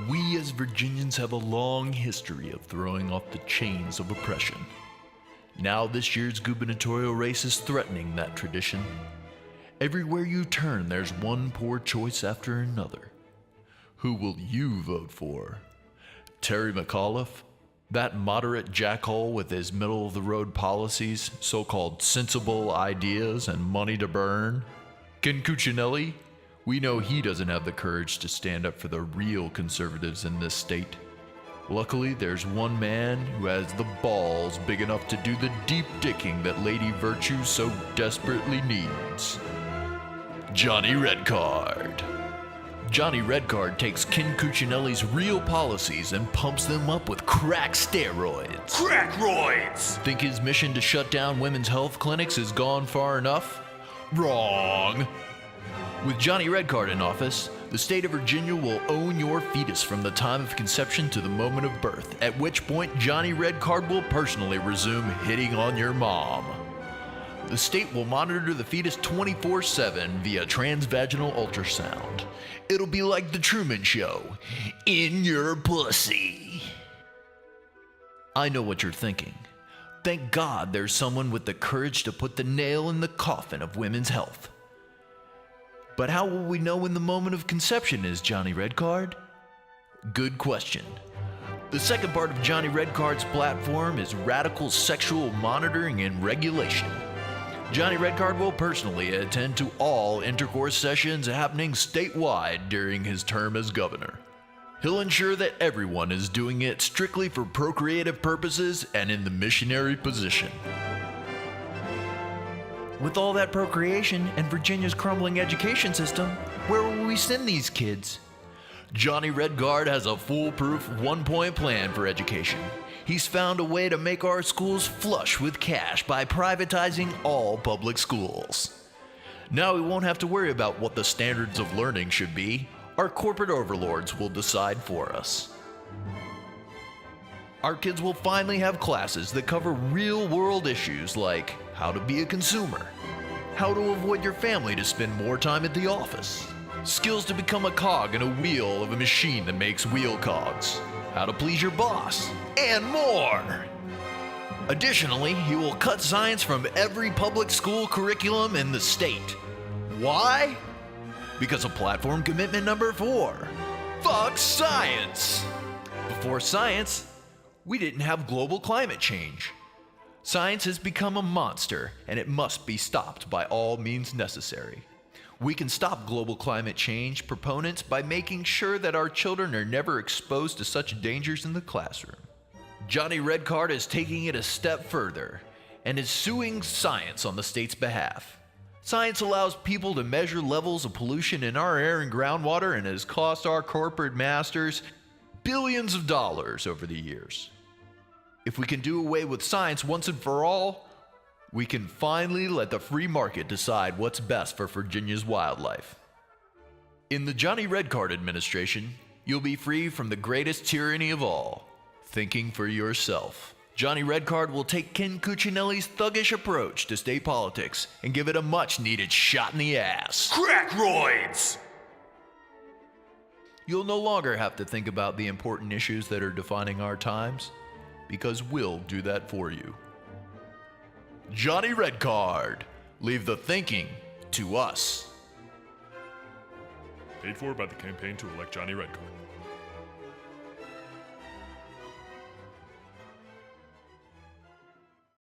We as Virginians have a long history of throwing off the chains of oppression. Now this year's gubernatorial race is threatening that tradition. Everywhere you turn, there's one poor choice after another. Who will you vote for? Terry McAuliffe? That moderate jackhole with his middle-of-the-road policies, so-called sensible ideas, and money to burn? Ken Cuccinelli? We know he doesn't have the courage to stand up for the real conservatives in this state. Luckily, there's one man who has the balls big enough to do the deep dicking that Lady Virtue so desperately needs. Johnny Redcard. Johnny Redcard takes Ken Cuccinelli's real policies and pumps them up with crack-steroids. Crack-roids! Think his mission to shut down women's health clinics has gone far enough? Wrong! With Johnny Redcard in office, the state of Virginia will own your fetus from the time of conception to the moment of birth, at which point Johnny Redcard will personally resume hitting on your mom. The state will monitor the fetus 24/7 via transvaginal ultrasound. It'll be like the Truman Show, in your pussy. I know what you're thinking. Thank God there's someone with the courage to put the nail in the coffin of women's health. But how will we know when the moment of conception is, Johnny Redcard? Good question. The second part of Johnny Redcard's platform is radical sexual monitoring and regulation. Johnny Redcard will personally attend to all intercourse sessions happening statewide during his term as governor. He'll ensure that everyone is doing it strictly for procreative purposes and in the missionary position. With all that procreation and Virginia's crumbling education system, where will we send these kids? Johnny Redcard has a foolproof one-point plan for education. He's found a way to make our schools flush with cash by privatizing all public schools. Now we won't have to worry about what the standards of learning should be. Our corporate overlords will decide for us. Our kids will finally have classes that cover real-world issues like how to be a consumer, how to avoid your family to spend more time at the office, skills to become a cog in a wheel of a machine that makes wheel cogs, how to please your boss, and more. Additionally, he will cut science from every public school curriculum in the state. Why? Because of platform commitment number 4. Fuck science! Before science, we didn't have global climate change. Science has become a monster, and it must be stopped by all means necessary. We can stop global climate change proponents by making sure that our children are never exposed to such dangers in the classroom. Johnny Redcard is taking it a step further and is suing science on the state's behalf. Science allows people to measure levels of pollution in our air and groundwater and has cost our corporate masters billions of dollars over the years. If we can do away with science once and for all, we can finally let the free market decide what's best for Virginia's wildlife. In the Johnny Redcard administration, you'll be free from the greatest tyranny of all, thinking for yourself. Johnny Redcard will take Ken Cuccinelli's thuggish approach to state politics and give it a much-needed shot in the ass. Crack-roids! You'll no longer have to think about the important issues that are defining our times, because we'll do that for you. Johnny Redcard. Leave the thinking to us. Paid for by the campaign to elect Johnny Redcard.